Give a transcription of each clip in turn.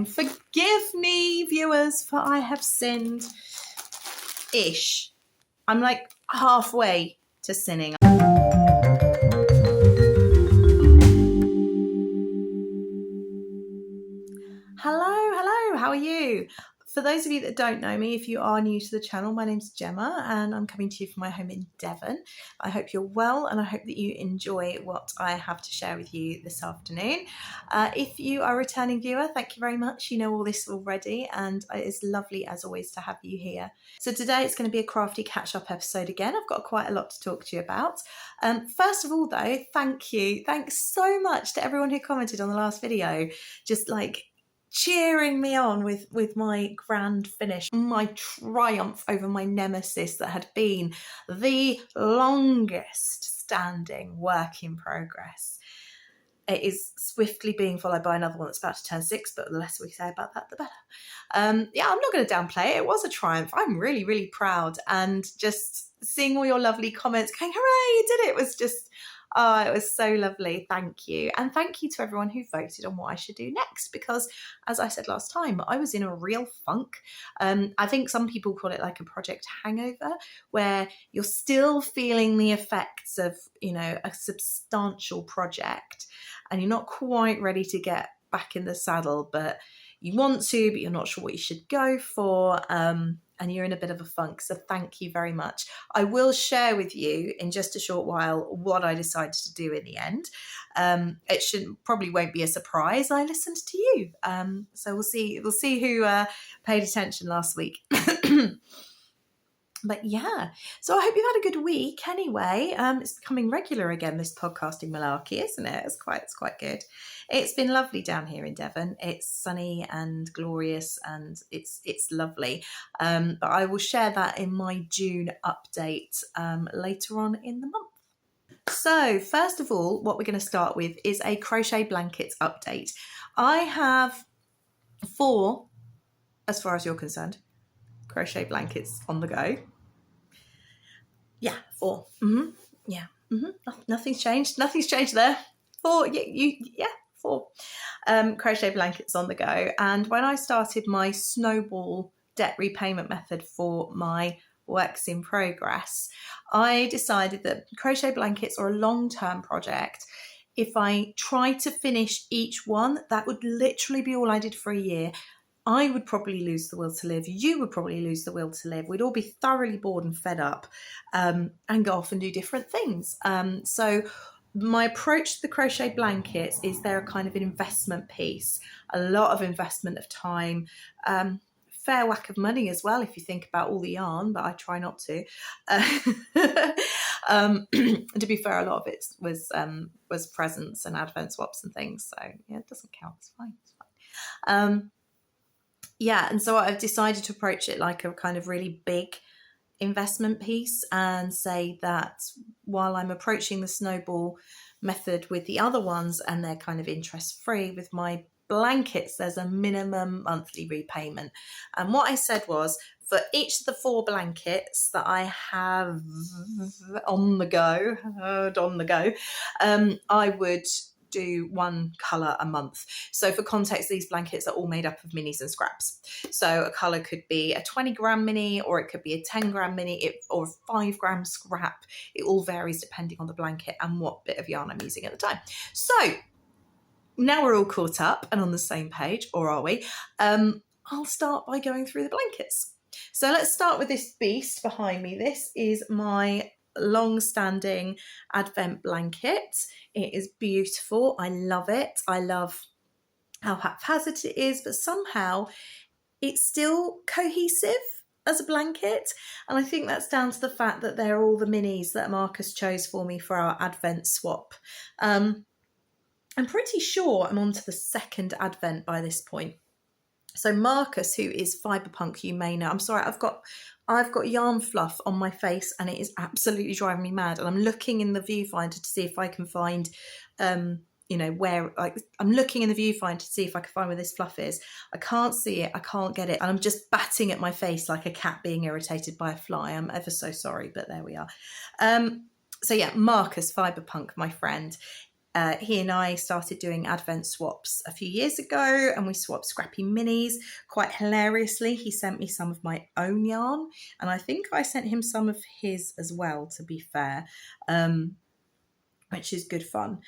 Forgive me, viewers, for I have sinned-ish. I'm like halfway to sinning. Hello, how are you? For those of you that don't know me, if you are new to the channel, my name's Gemma and I'm coming to you from my home in Devon. I hope you're well and I hope that you enjoy what I have to share with you this afternoon. If you are a returning viewer, thank you very much. You know all this already and it's lovely as always to have you here. So today it's going to be a crafty catch-up episode again. I've got quite a lot to talk to you about. First of all though, thank you. Thanks so much to everyone who commented on the last video. Just like cheering me on with my grand finish, my triumph over my nemesis that had been the longest standing work in progress. It is swiftly being followed by another one that's about to turn 6, but the less we say about that, the better. Yeah, I'm not going to downplay it. It was a triumph. I'm really, really proud. And just seeing all your lovely comments going, hooray, you did it, was just... oh, it was so lovely. Thank you. And thank you to everyone who voted on what I should do next, because as I said last time, I was in a real funk. I think some people call it like a project hangover, where you're still feeling the effects of, you know, a substantial project and you're not quite ready to get back in the saddle, but you want to, but you're not sure what you should go for. And you're in a bit of a funk. So thank you very much. I will share with you in just a short while what I decided to do in the end. It probably won't be a surprise. I listened to you. So we'll see who paid attention last week. But yeah, so I hope you've had a good week anyway. It's becoming regular again, this podcasting malarkey, isn't it? It's quite good. It's been lovely down here in Devon. It's sunny and glorious and it's lovely. But I will share that in my June update later on in the month. So first of all, what we're going to start with is a crochet blankets update. I have 4, as far as you're concerned, crochet blankets on the go. Yeah, 4. Yeah. Nothing's changed. Nothing's changed there. 4. Yeah, 4 crochet blankets on the go. And when I started my snowball debt repayment method for my works in progress, I decided that crochet blankets are a long-term project. If I tried to finish each one, that would literally be all I did for a year. I would probably lose the will to live. You would probably lose the will to live. We'd all be thoroughly bored and fed up and go off and do different things. So my approach to the crochet blankets is they're a kind of an investment piece, a lot of investment of time, fair whack of money as well if you think about all the yarn, but I try not to. To be fair, a lot of it was presents and advent swaps and things. So yeah, it doesn't count. It's fine. Yeah, and so I've decided to approach it like a kind of really big investment piece and say that while I'm approaching the snowball method with the other ones and they're kind of interest free, with my blankets there's a minimum monthly repayment. And what I said was, for each of the 4 blankets that I have on the go, I would do 1 colour a month. So for context, these blankets are all made up of minis and scraps. So a colour could be a 20-gram mini, or it could be a 10-gram mini, or a 5-gram scrap. It all varies depending on the blanket and what bit of yarn I'm using at the time. So now we're all caught up and on the same page, or are we? I'll start by going through the blankets. So let's start with this beast behind me. This is my long-standing Advent blanket. It is beautiful. I love it. I love how haphazard it is, but somehow it's still cohesive as a blanket. And I think that's down to the fact that they're all the minis that Marcus chose for me for our Advent swap. I'm pretty sure I'm on to the 2nd Advent by this point. So Marcus, who is Fiberpunk, you may know. I'm sorry, I've got yarn fluff on my face and it is absolutely driving me mad. And I'm looking in the viewfinder to see if I can find, where, like, I'm looking in the viewfinder to see if I can find where this fluff is. I can't see it. I can't get it. And I'm just batting at my face like a cat being irritated by a fly. I'm ever so sorry, but there we are. So yeah, Marcus, Fiberpunk, my friend. He and I started doing advent swaps a few years ago, and we swapped scrappy minis. Quite hilariously, he sent me some of my own yarn, and I think I sent him some of his as well, to be fair, which is good fun.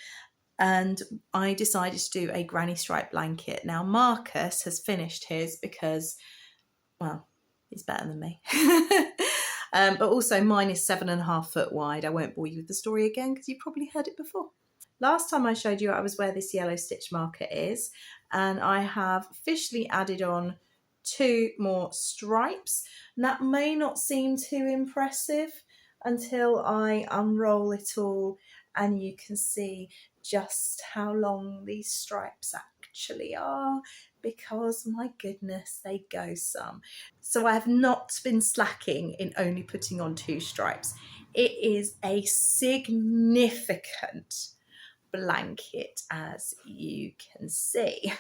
And I decided to do a granny stripe blanket. Now Marcus has finished his because, well, he's better than me. But also mine is 7.5 foot wide. I won't bore you with the story again because you've probably heard it before. Last time I showed you I was where this yellow stitch marker is, and I have officially added on 2 more stripes. And that may not seem too impressive until I unroll it all and you can see just how long these stripes actually are, because my goodness, they go some. So I have not been slacking in only putting on 2 stripes. It is a significant blanket, as you can see.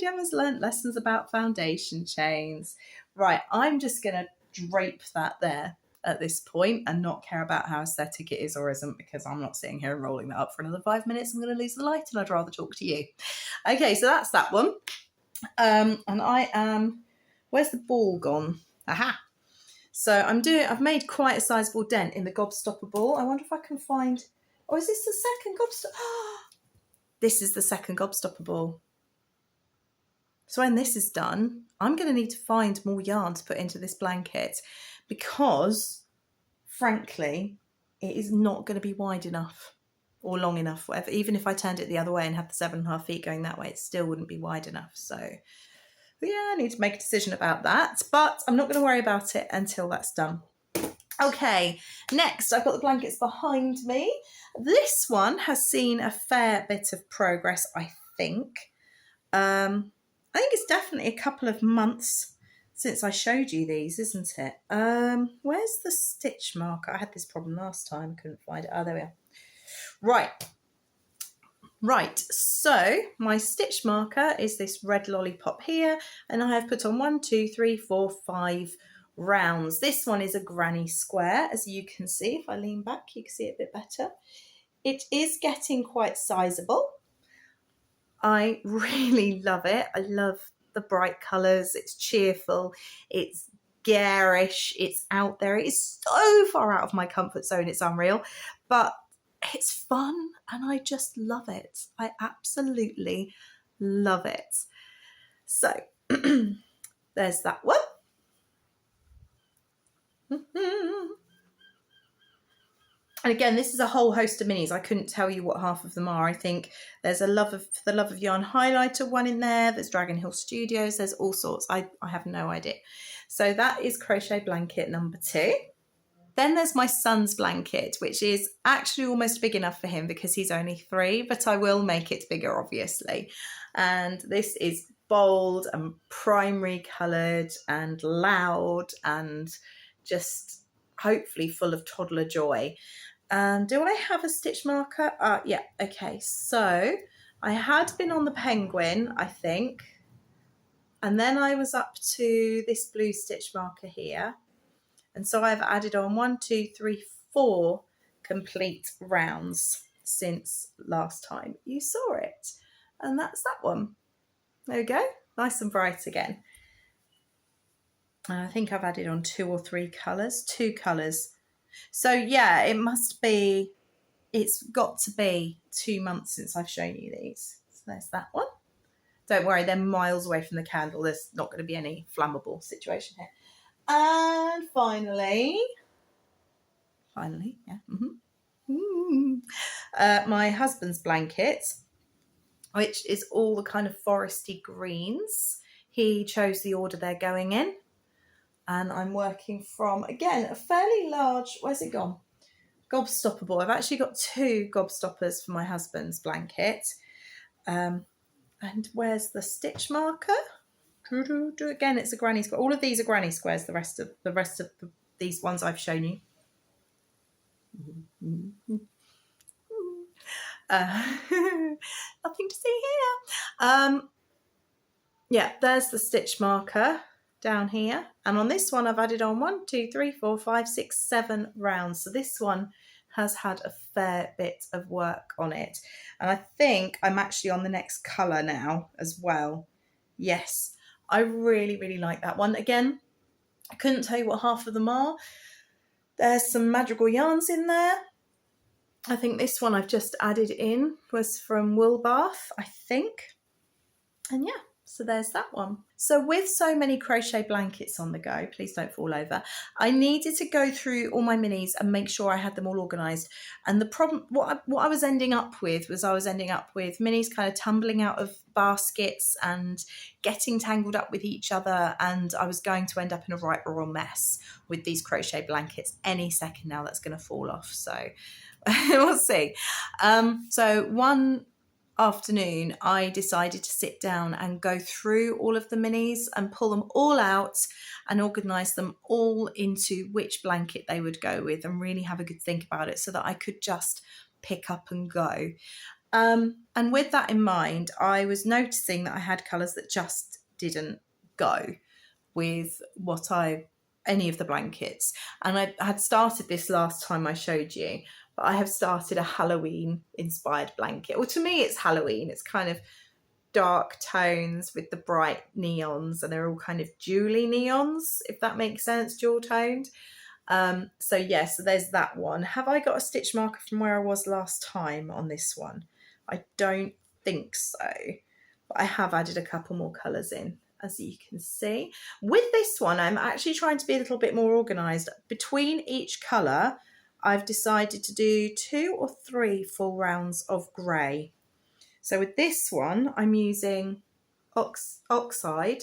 Gemma's learnt lessons about foundation chains. Right, I'm just going to drape that there at this point and not care about how aesthetic it is or isn't, because I'm not sitting here and rolling that up for another 5 minutes. I'm going to lose the light and I'd rather talk to you. Okay, so that's that one. And I am, where's the ball gone? Aha. So I've made quite a sizable dent in the gobstopper ball. I wonder if I can find, oh, is this the second gobstopper? This is the second gobstopper ball. So when this is done, I'm going to need to find more yarn to put into this blanket, because frankly, it is not going to be wide enough or long enough, whatever. Even if I turned it the other way and had the 7.5 feet going that way, it still wouldn't be wide enough. So yeah, I need to make a decision about that, but I'm not going to worry about it until that's done. Okay, next I've got the blankets behind me. This one has seen a fair bit of progress, I think. I think it's definitely a couple of months since I showed you these, isn't it? Where's the stitch marker? I had this problem last time, couldn't find it. Oh, there we are. Right, so my stitch marker is this red lollipop here, and I have put on 1, 2, 3, 4, 5 rounds. This one is a granny square, as you can see. If I lean back, you can see it a bit better. It is getting quite sizable. I really love it. I love the bright colours. It's cheerful. It's garish. It's out there. It is so far out of my comfort zone. It's unreal. But it's fun and I just love it. I absolutely love it. So there's that one. And again, this is a whole host of minis. I couldn't tell you what half of them are. I think there's a the Love of Yarn highlighter one in there. There's Dragon Hill Studios. There's all sorts. I have no idea. So that is crochet blanket number 2. Then there's my son's blanket, which is actually almost big enough for him because he's only 3, but I will make it bigger, obviously. And this is bold and primary coloured and loud and just hopefully full of toddler joy. Do I have a stitch marker? Yeah, okay. So I had been on the penguin, I think. And then I was up to this blue stitch marker here. And so I've added on 1, 2, 3, 4 complete rounds since last time you saw it. And that's that one. There we go. Nice and bright again. And I think I've added on 2 or 3 colours. 2 colours. So yeah, it's got to be 2 months since I've shown you these. So there's that one. Don't worry, they're miles away from the candle. There's not going to be any flammable situation here. And finally, yeah, my husband's blanket, which is all the kind of foresty greens. He chose the order they're going in. And I'm working from, again, a fairly large, where's it gone? Gobstopper ball. I've actually got 2 gobstoppers for my husband's blanket. And where's the stitch marker? Again, it's a granny square. All of these are granny squares. The rest of these ones I've shown you. Nothing to see here. Yeah, there's the stitch marker down here. And on this one, I've added on 1, 2, 3, 4, 5, 6, 7 rounds. So this one has had a fair bit of work on it. And I think I'm actually on the next colour now as well. Yes, I really, really like that one. Again, I couldn't tell you what half of them are. There's some madrigal yarns in there. I think this one I've just added in was from Woolbath, I think. And yeah, so there's that one. So with so many crochet blankets on the go, please don't fall over, I needed to go through all my minis and make sure I had them all organised. And the problem, what I was ending up with was I was ending up with minis kind of tumbling out of baskets and getting tangled up with each other, and I was going to end up in a right royal mess with these crochet blankets. Any second now that's going to fall off, so we'll see. So one afternoon I decided to sit down and go through all of the minis and pull them all out and organise them all into which blanket they would go with, and really have a good think about it so that I could just pick up and go. And with that in mind, I was noticing that I had colours that just didn't go with any of the blankets. And I had started this last time I showed you, but I have started a Halloween inspired blanket. Well, to me it's Halloween. It's kind of dark tones with the bright neons, and they're all kind of jewelly neons, if that makes sense, jewel toned. So yeah, so there's that one. Have I got a stitch marker from where I was last time on this one? I don't think so, but I have added a couple more colours in, as you can see. With this one, I'm actually trying to be a little bit more organised. Between each colour, I've decided to do 2 or 3 full rounds of grey. So with this one, I'm using oxide.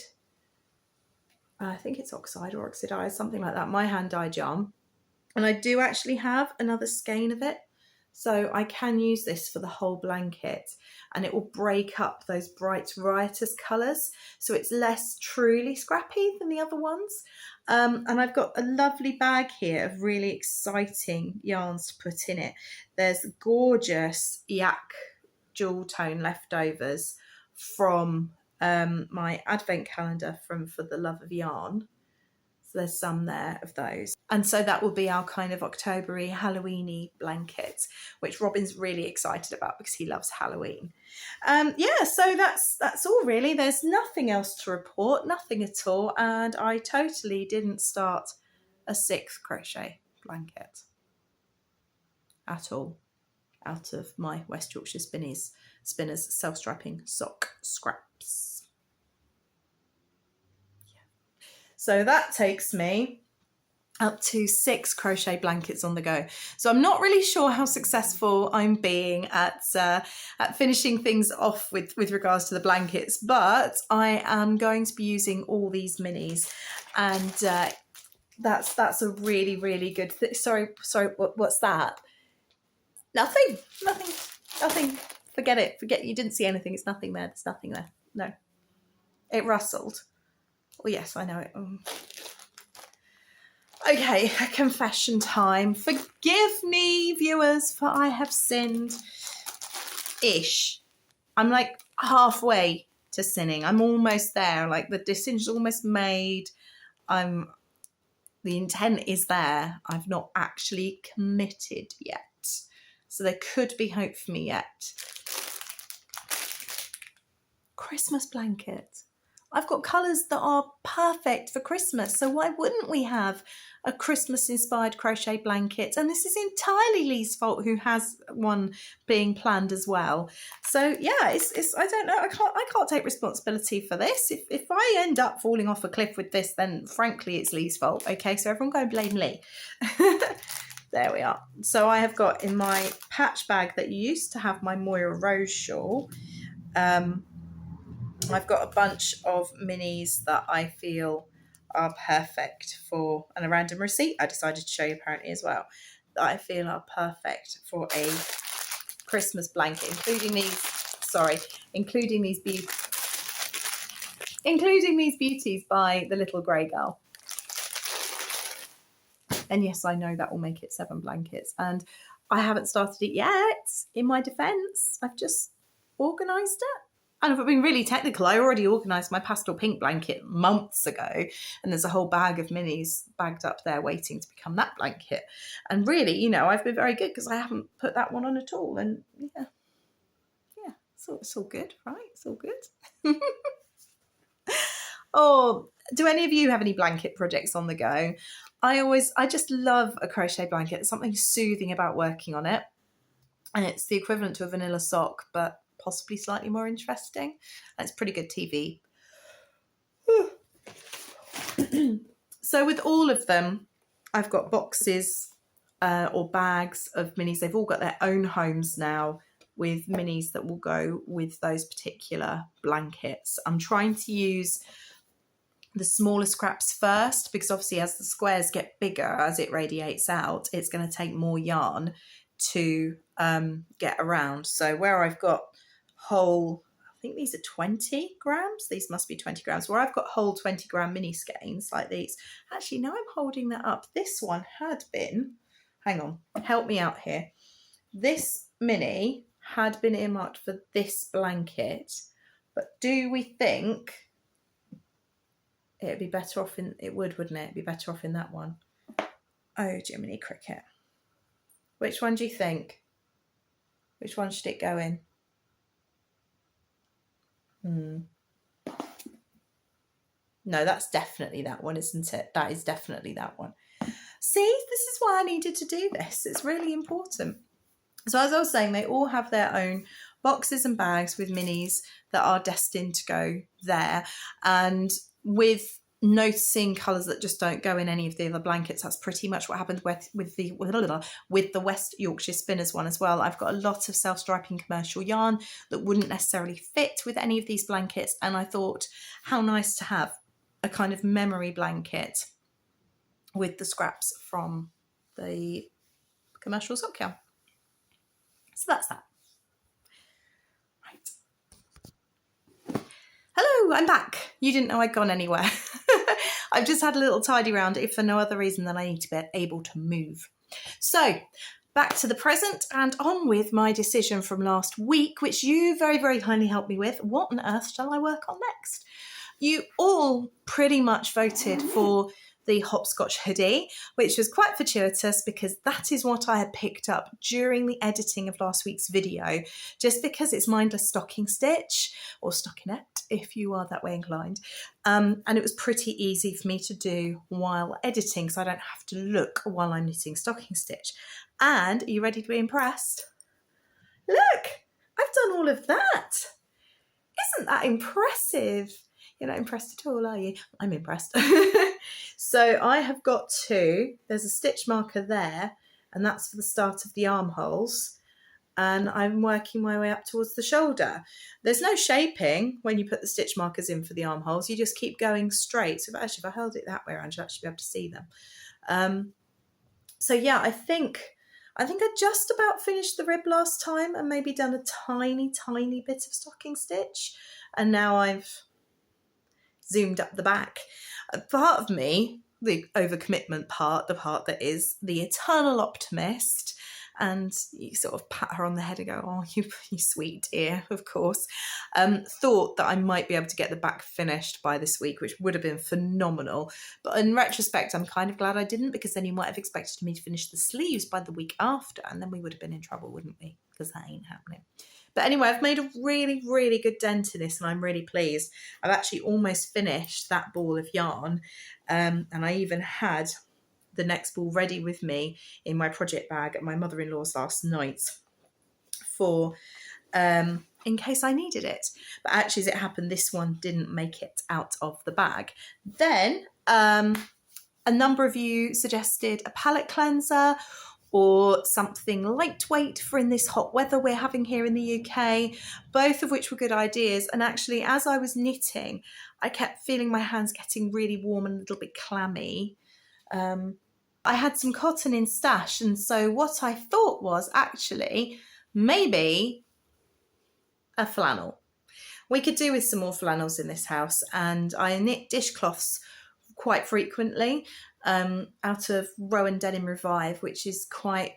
I think it's oxide or oxidised, something like that, my hand dyed yarn. And I do actually have another skein of it, so I can use this for the whole blanket, and it will break up those bright riotous colours, so it's less truly scrappy than the other ones. And I've got a lovely bag here of really exciting yarns to put in it. There's gorgeous yak jewel tone leftovers from my advent calendar from For the Love of Yarn. So there's some there of those. And so that will be our kind of October-y, Halloween-y blanket, which Robin's really excited about because he loves Halloween. Yeah, so that's all really. There's nothing else to report, nothing at all. And I totally didn't start a 6th crochet blanket at all out of my West Yorkshire Spinners self-strapping sock scraps. So that takes me up to 6 crochet blankets on the go. So I'm not really sure how successful I'm being at finishing things off with regards to the blankets, but I am going to be using all these minis, and that's a really, really good thing. Sorry, what's that? Nothing. Forget it. Forget you didn't see anything. It's nothing there. There's nothing there. No. It rustled. Oh, yes, I know it. Okay, confession time. Forgive me, viewers, for I have sinned. Ish. I'm like halfway to sinning. I'm almost there. Like the decision's almost made. The intent is there. I've not actually committed yet. So there could be hope for me yet. Christmas blanket. I've got colours that are perfect for Christmas, so why wouldn't we have a Christmas-inspired crochet blanket? And this is entirely Lee's fault, who has one being planned as well. So yeah, it's I don't know, I can't take responsibility for this. If I end up falling off a cliff with this, then frankly it's Lee's fault. Okay, so everyone go and blame Lee. There we are. So I have got in my patch bag that used to have my Moira Rose shawl. I've got a bunch of minis that I feel are perfect for, and a random receipt I decided to show you apparently as well, that I feel are perfect for a Christmas blanket, including these beauties by the Little Grey Girl. And yes, I know that will make it 7 blankets, and I haven't started it yet. In my defense, I've just organised it. And if I'm being really technical, I already organised my pastel pink blanket months ago, and there's a whole bag of minis bagged up there waiting to become that blanket. And really, you know, I've been very good because I haven't put that one on at all. And yeah, so it's all good, right? It's all good. Oh, do any of you have any blanket projects on the go? I just love a crochet blanket. There's something soothing about working on it. And it's the equivalent to a vanilla sock, but possibly slightly more interesting. And it's pretty good TV. So with all of them, I've got boxes or bags of minis. They've all got their own homes now with minis that will go with those particular blankets. I'm trying to use the smaller scraps first, because obviously as the squares get bigger, as it radiates out, it's going to take more yarn to get around. So where I've got whole, I think these are 20 grams, these must be 20 grams, where I've got whole 20 gram mini skeins like these. Actually, now I'm holding that up, this one had been, hang on, help me out here. This mini had been earmarked for this blanket, but do we think it'd be better off in, it would, wouldn't it? It'd be better off in that one. Oh, Jiminy Cricket. Which one do you think? Which one should it go in? No, that's definitely that one, isn't it? That is definitely that one. See, this is why I needed to do this. It's really important. So as I was saying, they all have their own boxes and bags with minis that are destined to go there. And with noticing colours that just don't go in any of the other blankets, that's pretty much what happened with the West Yorkshire Spinners one as well. I've got a lot of self-striping commercial yarn that wouldn't necessarily fit with any of these blankets, and I thought how nice to have a kind of memory blanket with the scraps from the commercial sock yarn. So that's that. Right. Hello, I'm back. You didn't know I'd gone anywhere. I've just had a little tidy round, if for no other reason than I need to be able to move. So back to the present and on with my decision from last week, which you very, very kindly helped me with. What on earth shall I work on next? You all pretty much voted for the hopscotch hoodie, which was quite fortuitous because that is what I had picked up during the editing of last week's video, just because it's mindless stocking stitch or stockinette if you are that way inclined, and it was pretty easy for me to do while editing, so I don't have to look while I'm knitting stocking stitch. And are you ready to be impressed? Look, I've done all of that. Isn't that impressive? You're not impressed at all, are you? I'm impressed. So I have got there's a stitch marker there, and that's for the start of the armholes. And I'm working my way up towards the shoulder. There's no shaping when you put the stitch markers in for the armholes. You just keep going straight. So if I held it that way around, you'll actually be able to see them. So yeah, I think I just about finished the rib last time and maybe done a tiny, tiny bit of stocking stitch. And now I've zoomed up the back. Part of me, the overcommitment part, the part that is the eternal optimist, and you sort of pat her on the head and go, oh, you sweet dear, of course, thought that I might be able to get the back finished by this week, which would have been phenomenal. But in retrospect, I'm kind of glad I didn't, because then you might have expected me to finish the sleeves by the week after, and then we would have been in trouble, wouldn't we? Because that ain't happening. But anyway, I've made a really, really good dent in this, and I'm really pleased. I've actually almost finished that ball of yarn, and I even had the next ball ready with me in my project bag at my mother-in-law's last night for in case I needed it. But actually, as it happened, this one didn't make it out of the bag. Then a number of you suggested a palette cleanser or something lightweight for in this hot weather we're having here in the UK, both of which were good ideas. And actually, as I was knitting, I kept feeling my hands getting really warm and a little bit clammy. I had some cotton in stash, and so what I thought was actually maybe a flannel. We could do with some more flannels in this house, and I knit dishcloths quite frequently out of Rowan Denim Revive, which is quite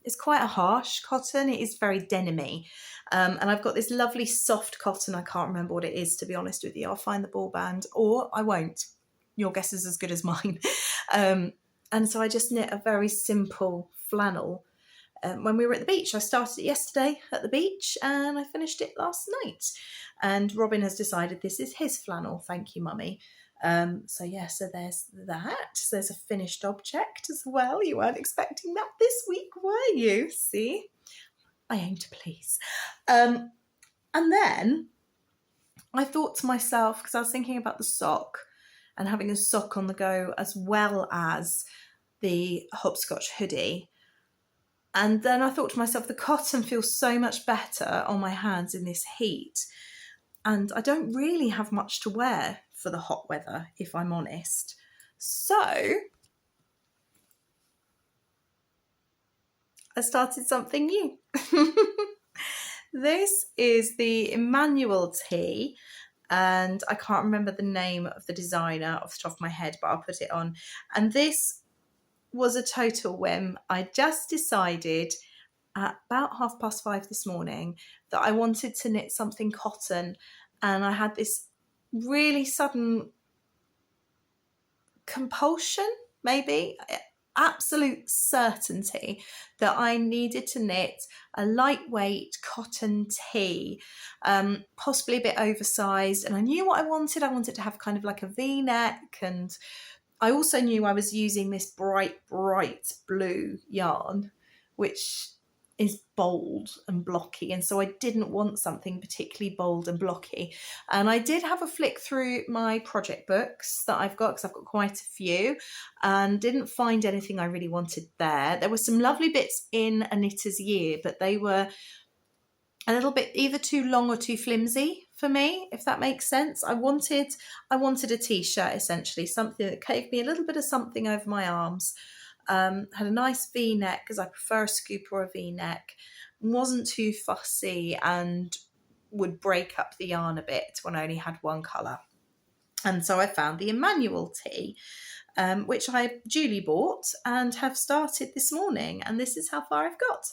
it's quite a harsh cotton. It is very denimy, and I've got this lovely soft cotton. I can't remember what it is, to be honest with you. I'll find the ball band, or I won't. Your guess is as good as mine. And so I just knit a very simple flannel. When we were at the beach, I started it yesterday at the beach and I finished it last night. And Robin has decided this is his flannel. Thank you, Mummy. So there's that. So there's a finished object as well. You weren't expecting that this week, were you? See, I aim to please. And then I thought to myself, because I was thinking about the sock and having a sock on the go as well as the hopscotch hoodie. And then I thought to myself, the cotton feels so much better on my hands in this heat. And I don't really have much to wear for the hot weather, if I'm honest. So I started something new. This is the Emmanuel tee. And I can't remember the name of the designer off the top of my head, but I'll put it on. And this was a total whim. I just decided at about 5:30 this morning that I wanted to knit something cotton, and I had this really sudden compulsion, maybe absolute certainty, that I needed to knit a lightweight cotton tee, possibly a bit oversized. And I knew what I wanted. I wanted to have kind of like a V-neck, and I also knew I was using this bright blue yarn, which is bold and blocky, and so I didn't want something particularly bold and blocky. And I did have a flick through my project books that I've got, because I've got quite a few, and didn't find anything I really wanted there. There were some lovely bits in A Knitter's Year, but they were a little bit either too long or too flimsy for me, if that makes sense. I wanted a t-shirt, essentially, something that gave me a little bit of something over my arms. Had a nice V-neck, because I prefer a scoop or a V-neck. Wasn't too fussy and would break up the yarn a bit when I only had one colour. And so I found the Emmanuel tee, which I duly bought and have started this morning. And this is how far I've got.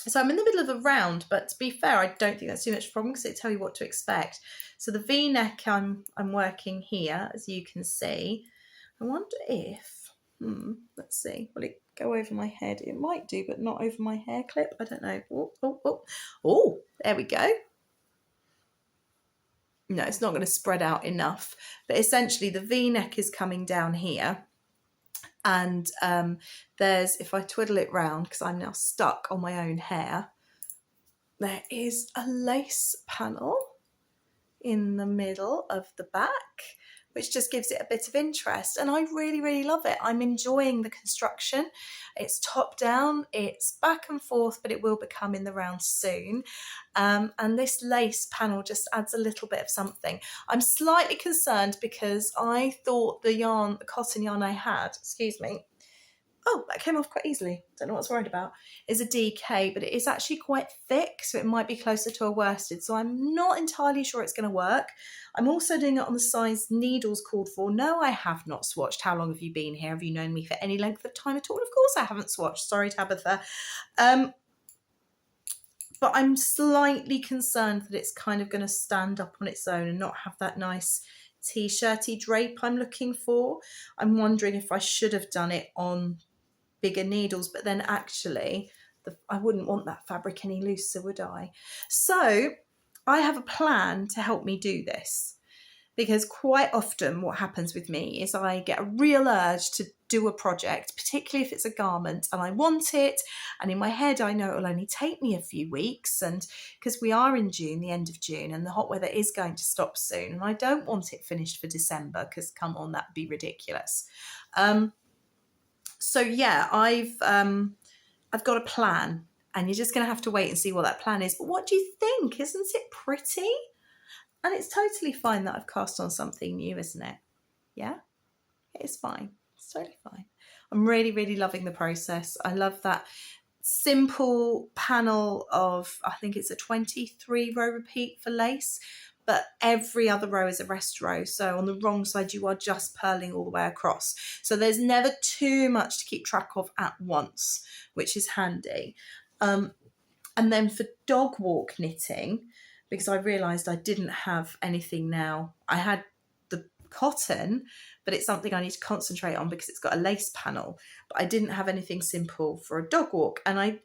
So I'm in the middle of a round, but to be fair, I don't think that's too much problem, because it tells you what to expect. So the V-neck I'm working here, as you can see. I wonder if, let's see, will it go over my head? It might do, but not over my hair clip. I don't know. Oh, there we go. No, it's not going to spread out enough. But essentially the V-neck is coming down here. And there's, if I twiddle it round, because I'm now stuck on my own hair, there is a lace panel in the middle of the back, which just gives it a bit of interest. And I really, really love it. I'm enjoying the construction. It's top down, it's back and forth, but it will become in the round soon. And this lace panel just adds a little bit of something. I'm slightly concerned because I thought the cotton yarn I had, excuse me, oh, that came off quite easily. Don't know what I was worried about. Is a DK, but it is actually quite thick, so it might be closer to a worsted. So I'm not entirely sure it's going to work. I'm also doing it on the size needles called for. No, I have not swatched. How long have you been here? Have you known me for any length of time at all? Of course I haven't swatched. Sorry, Tabitha. But I'm slightly concerned that it's kind of going to stand up on its own and not have that nice t-shirty drape I'm looking for. I'm wondering if I should have done it on bigger needles, but then actually I wouldn't want that fabric any looser, would I? So I have a plan to help me do this, because quite often what happens with me is I get a real urge to do a project, particularly if it's a garment and I want it, and in my head I know it'll only take me a few weeks, and because we are in June, the end of June, and the hot weather is going to stop soon, and I don't want it finished for December, because come on, that'd be ridiculous. So yeah, I've got a plan, and you're just going to have to wait and see what that plan is. But what do you think? Isn't it pretty? And it's totally fine that I've cast on something new, isn't it? Yeah, it is fine. It's totally fine. I'm really, really loving the process. I love that simple panel of, I think it's a 23 row repeat for lace. but every other row is a rest row. So on the wrong side, you are just purling all the way across. So there's never too much to keep track of at once, which is handy. And then for dog walk knitting, because I realised I didn't have anything now. I had the cotton, but it's something I need to concentrate on because it's got a lace panel. But I didn't have anything simple for a dog walk. And I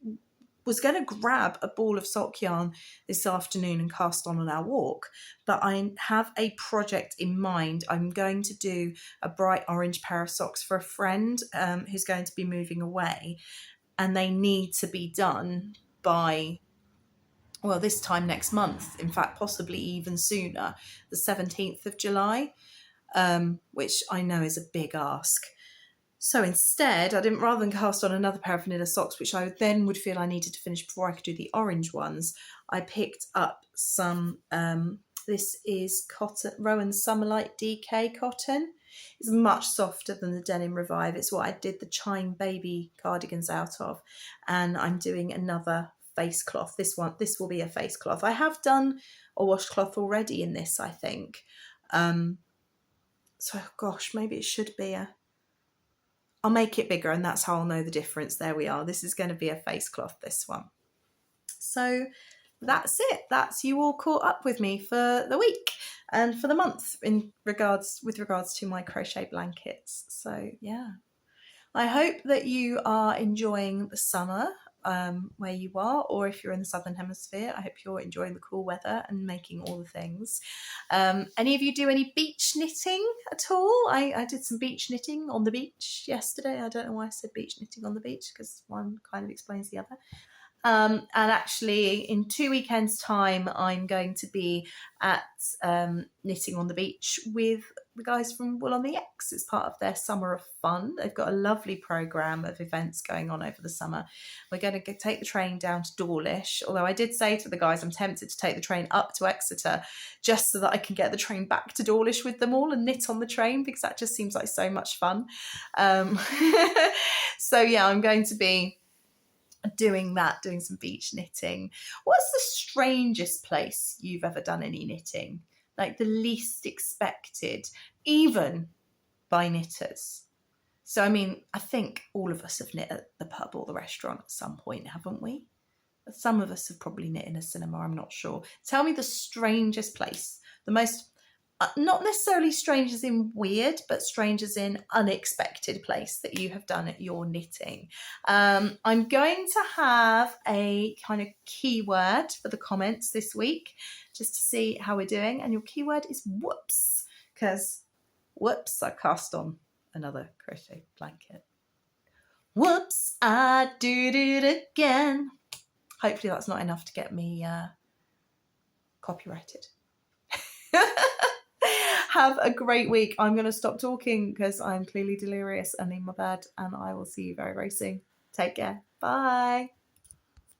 was going to grab a ball of sock yarn this afternoon and cast on our walk, but I have a project in mind. I'm going to do a bright orange pair of socks for a friend who's going to be moving away, and they need to be done by, well, this time next month, in fact, possibly even sooner, the 17th of July, which I know is a big ask. So instead, rather than cast on another pair of vanilla socks, which I then would feel I needed to finish before I could do the orange ones, I picked up some, this is cotton, Rowan Summerlight DK cotton. It's much softer than the Denim Revive. It's what I did the Chime Baby cardigans out of. And I'm doing another face cloth. This will be a face cloth. I have done a washcloth already in this, I think. So gosh, maybe it should be I'll make it bigger and that's how I'll know the difference. There we are. This is going to be a face cloth, this one. So that's it. That's you all caught up with me for the week and for the month with regards to my crochet blankets. So yeah, I hope that you are enjoying the summer where you are, or if you're in the Southern Hemisphere, I hope you're enjoying the cool weather and making all the things. Any of you do any beach knitting at all? I did some beach knitting on the beach yesterday. I don't know why I said beach knitting on the beach, because one kind of explains the other. And actually in 2 weekends time I'm going to be at Knitting on the Beach with the guys from Wool on the X. It's part of their Summer of Fun. They've got a lovely programme of events going on over the summer. We're going to take the train down to Dawlish, although I did say to the guys I'm tempted to take the train up to Exeter just so that I can get the train back to Dawlish with them all and knit on the train, because that just seems like so much fun. So yeah, I'm going to be doing some beach knitting. What's the strangest place you've ever done any knitting? Like the least expected, even by knitters? So, I mean, I think all of us have knit at the pub or the restaurant at some point, haven't we? Some of us have probably knit in a cinema, I'm not sure. Tell me the strangest place, the most, not necessarily strange as in weird, but strange as in unexpected place that you have done at your knitting. I'm going to have a kind of keyword for the comments this week, just to see how we're doing. And your keyword is whoops, because whoops, I cast on another crochet blanket. Whoops, I did it again. Hopefully that's not enough to get me copyrighted. Have a great week. I'm going to stop talking because I'm clearly delirious and in my bed, and I will see you very, very soon. Take care. Bye.